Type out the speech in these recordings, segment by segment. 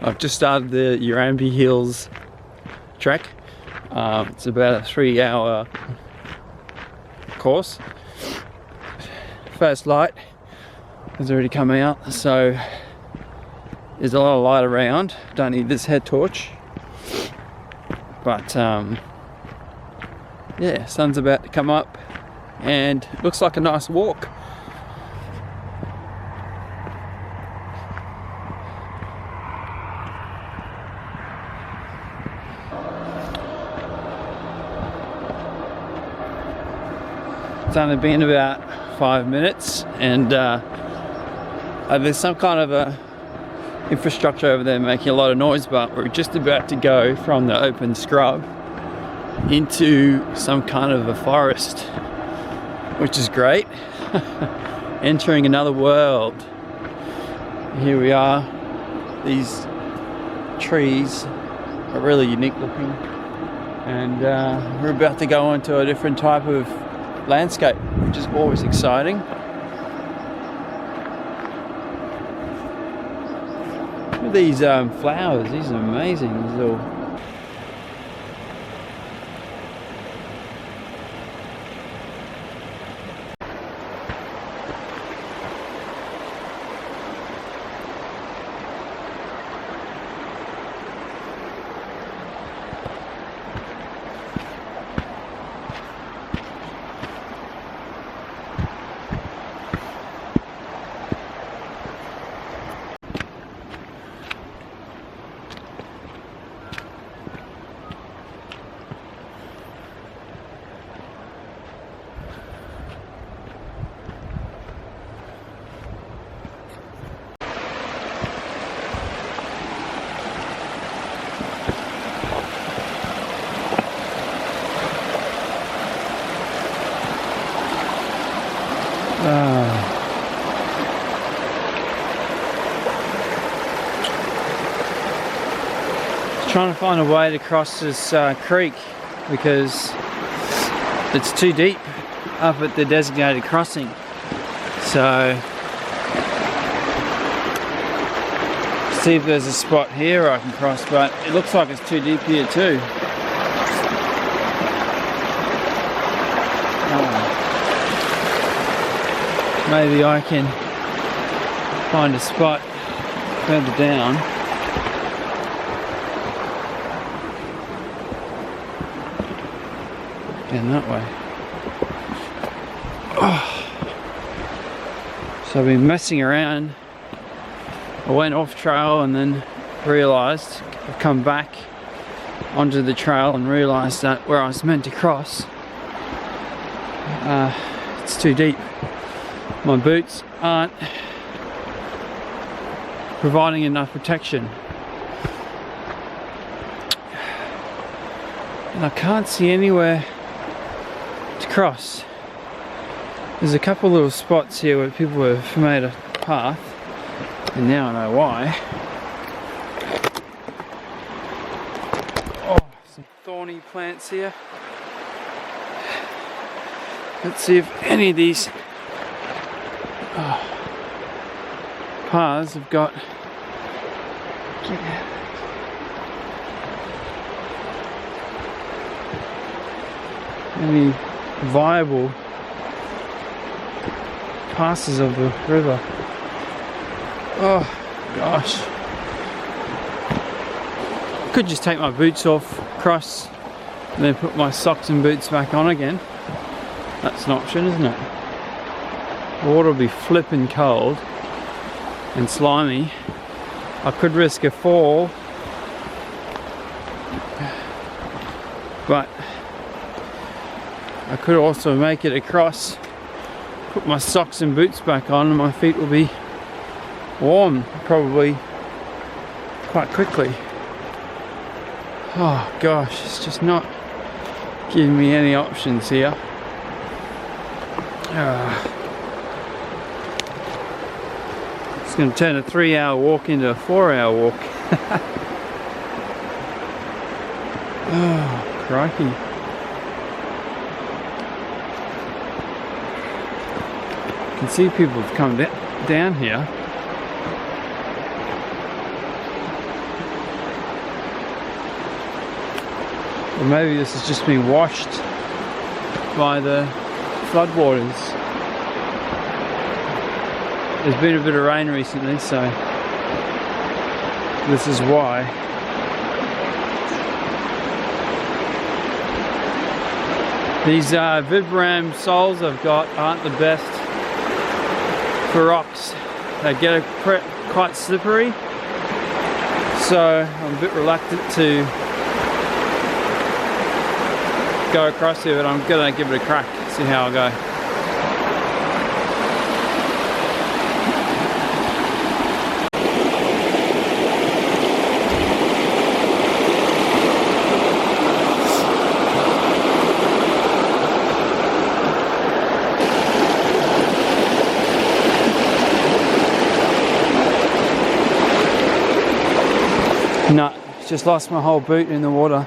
I've just started the Urambi Hills trek. It's about a 3-hour course. First light has already come out, so there's a lot of light around. Don't need this head torch, but yeah, sun's about to come up and looks like a nice walk. It's only been about 5 minutes, and there's some kind of a infrastructure over there making a lot of noise, but we're just about to go from the open scrub into some kind of a forest, which is great. Entering another world. Here we are. These trees are really unique looking, and we're about to go into a different type of landscape, which is always exciting. Look at these flowers, these are amazing. These little trying to find a way to cross this creek because it's too deep up at the designated crossing. So see if there's a spot here I can cross, but it looks like it's too deep here too. Maybe I can find a spot further down. In that way. Oh. So I've been messing around. I went off trail and then realised I've come back onto the trail and realised that where I was meant to cross, it's too deep. My boots aren't providing enough protection. And I can't see anywhere to cross. There's a couple little spots here where people have made a path, and now I know why. Oh, some thorny plants here. Let's see if any of these paths have got any viable passes of the river. Oh gosh. I could just take my boots off, cross, and then put my socks and boots back on again. That's an option, isn't it? The water will be flipping cold and slimy. I could risk a fall, but I could also make it across, put my socks and boots back on, and my feet will be warm probably quite quickly. Oh gosh, it's just not giving me any options here. It's going to turn a 3-hour walk into a 4-hour walk. Oh, crikey. You can see people have come down here. Or maybe this has just been washed by the floodwaters. There's been a bit of rain recently, so this is why. These Vibram soles I've got aren't the best for rocks. They get quite slippery, so I'm a bit reluctant to go across here, but I'm gonna give it a crack, see how I go. No, just lost my whole boot in the water.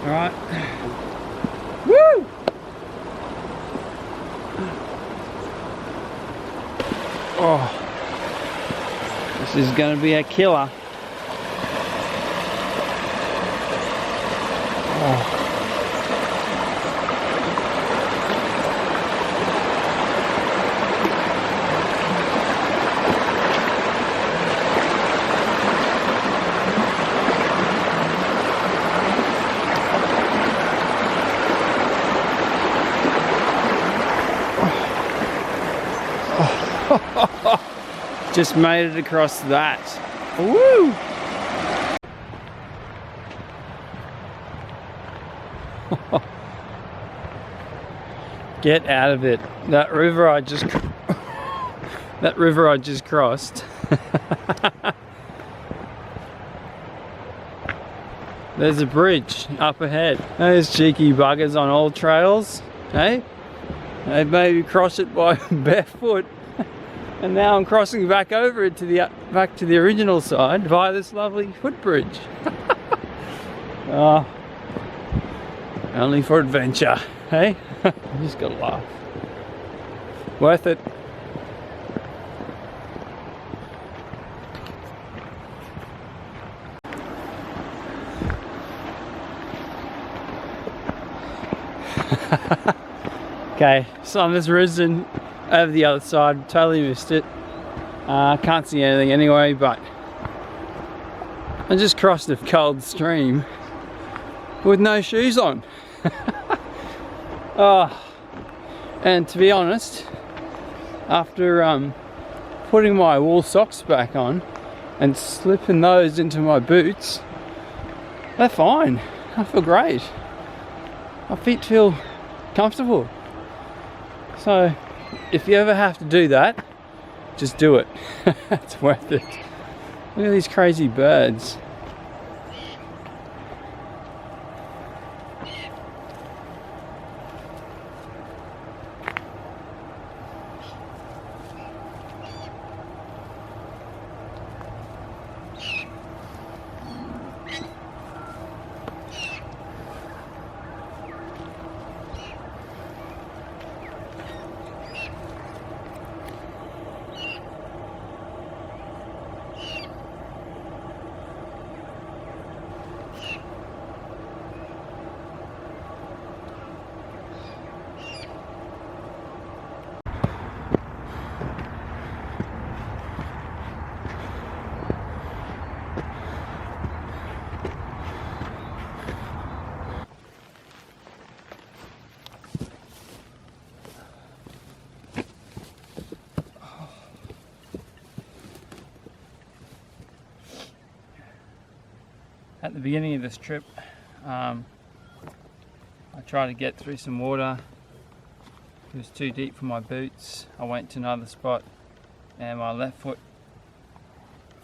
Alright. Woo! Oh, this is going to be a killer. Oh. Just made it across that. Woo! Get out of it. That river I just crossed. There's a bridge up ahead. Those cheeky buggers on all trails, hey? They maybe cross it by barefoot. And now I'm crossing back over it to back to the original side via this lovely footbridge. Oh, only for adventure, hey? You just gotta laugh. Worth it. Okay, sun has risen over the other side, totally missed it. Can't see anything anyway, but I just crossed a cold stream with no shoes on. Oh, and to be honest, after putting my wool socks back on and slipping those into my boots, they're fine. I feel great. My feet feel comfortable. So if you ever have to do that, just do it. It's worth it. Look at these crazy birds. At the beginning of this trip, I tried to get through some water. It was too deep for my boots. I went to another spot and my left foot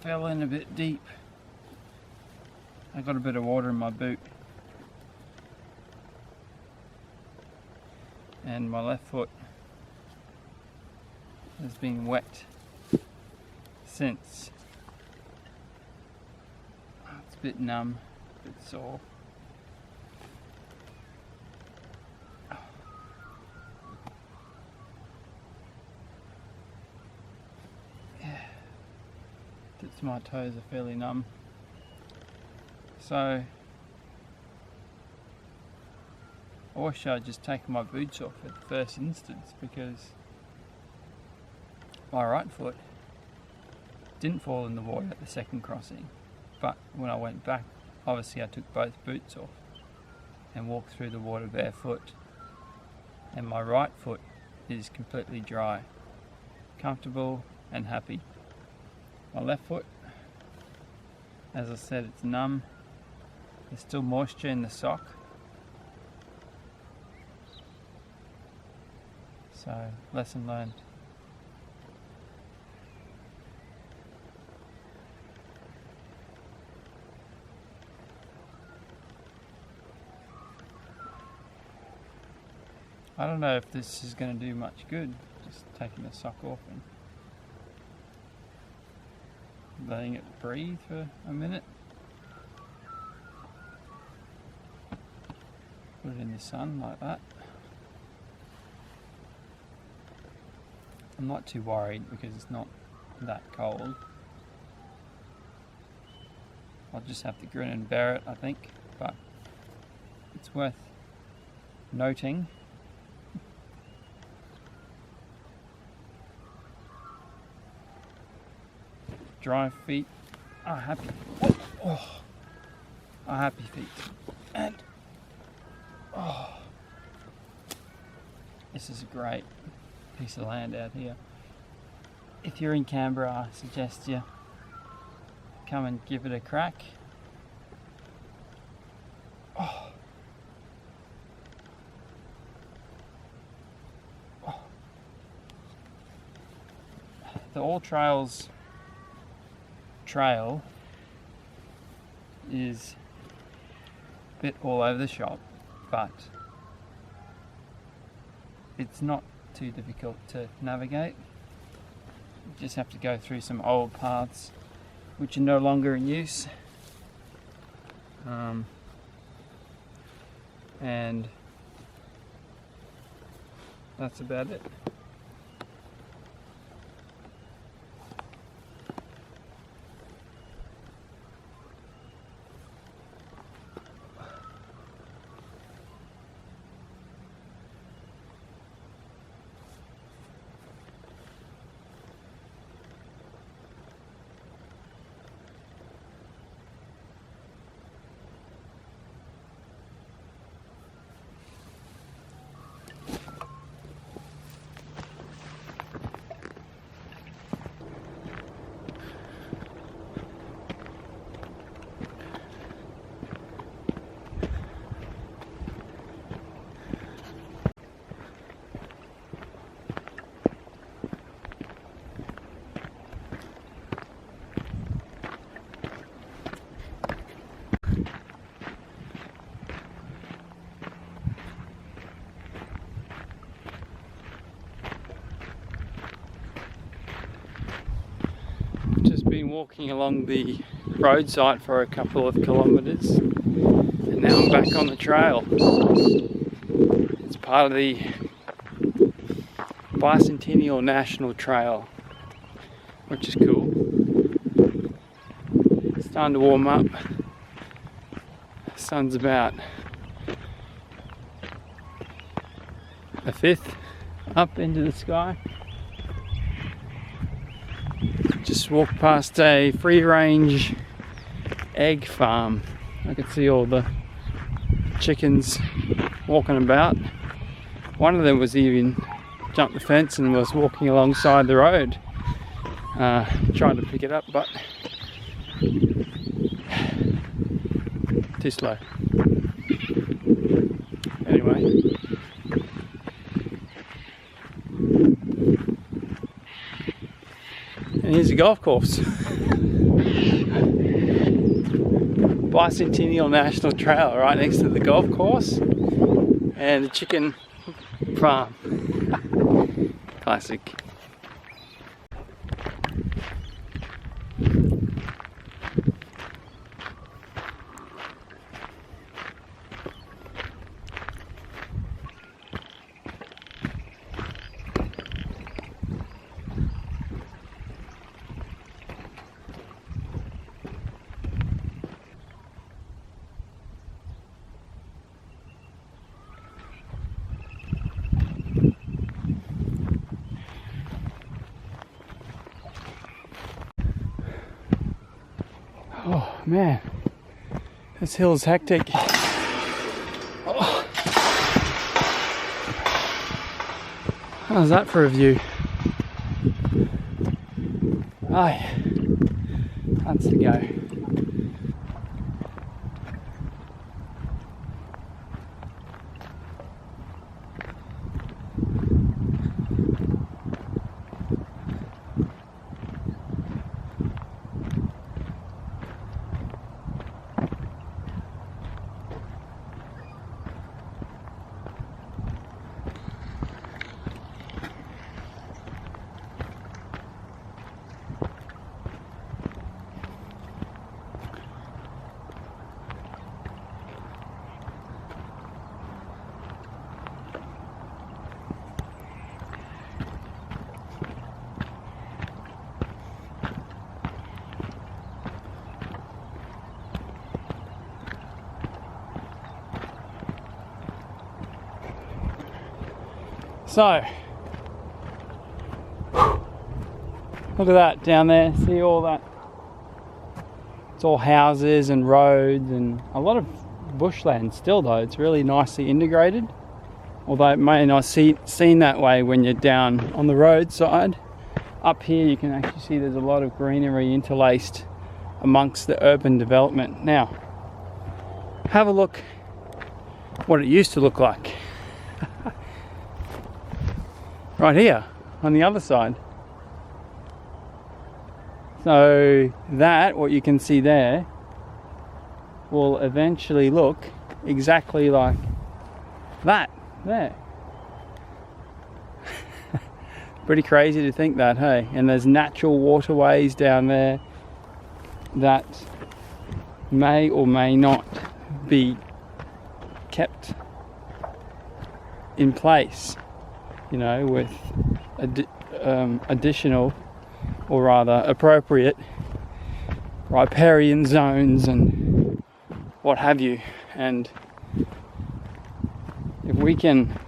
fell in a bit deep. I got a bit of water in my boot and my left foot has been wet since. It's a bit numb, a bit sore. Tips of my toes are fairly numb. So I wish I'd just taken my boots off at the first instance, because my right foot didn't fall in the water at the second crossing, but when I went back, obviously I took both boots off and walked through the water barefoot, and my right foot is completely dry, comfortable and happy. My left foot, as I said, it's numb. There's still moisture in the sock. So, lesson learned. I don't know if this is going to do much good, just taking the sock off and letting it breathe for a minute. Put it in the sun like that. I'm not too worried because it's not that cold. I'll just have to grin and bear it, I think, but it's worth noting. Dry feet are happy. Are happy feet. And this is a great piece of land out here. If you're in Canberra, I suggest you come and give it a crack. The All Trails trail is a bit all over the shop, but it's not too difficult to navigate. You just have to go through some old paths which are no longer in use, and that's about it. Been walking along the roadside for a couple of kilometres and now I'm back on the trail. It's part of the Bicentennial National Trail, which is cool. It's time to warm up. The sun's about a fifth up into the sky. Just walked past a free-range egg farm. I could see all the chickens walking about. One of them was even jumped the fence and was walking alongside the road. Tried to pick it up, but too slow. Anyway. And here's a golf course. Bicentennial National Trail right next to the golf course and the chicken farm. Classic. Oh man, this hill's hectic. Oh. How's that for a view? Aye, that's the go. So, look at that down there, see all that? It's all houses and roads and a lot of bushland still though. It's really nicely integrated, although it may not seem that way when you're down on the road side. Up here you can actually see there's a lot of greenery interlaced amongst the urban development. Now, have a look what it used to look like. Right here on the other side. So that, what you can see there, will eventually look exactly like that there. Pretty crazy to think that, hey? And there's natural waterways down there that may or may not be kept in place, you know, with additional, or rather appropriate, riparian zones and what have you. And if we can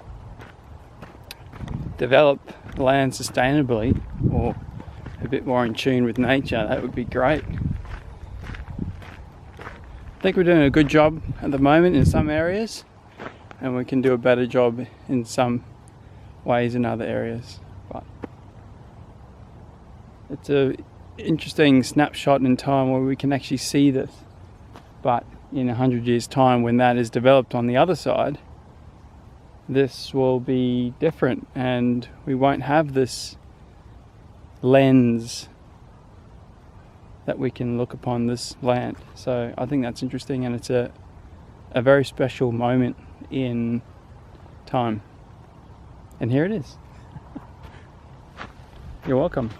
develop land sustainably or a bit more in tune with nature, that would be great. I think we're doing a good job at the moment in some areas, and we can do a better job in some ways in other areas. But it's a interesting snapshot in time where we can actually see this. But in 100 years time, when that is developed on the other side, this will be different and we won't have this lens that we can look upon this land. So I think that's interesting, and it's a very special moment in time. And here it is. You're welcome.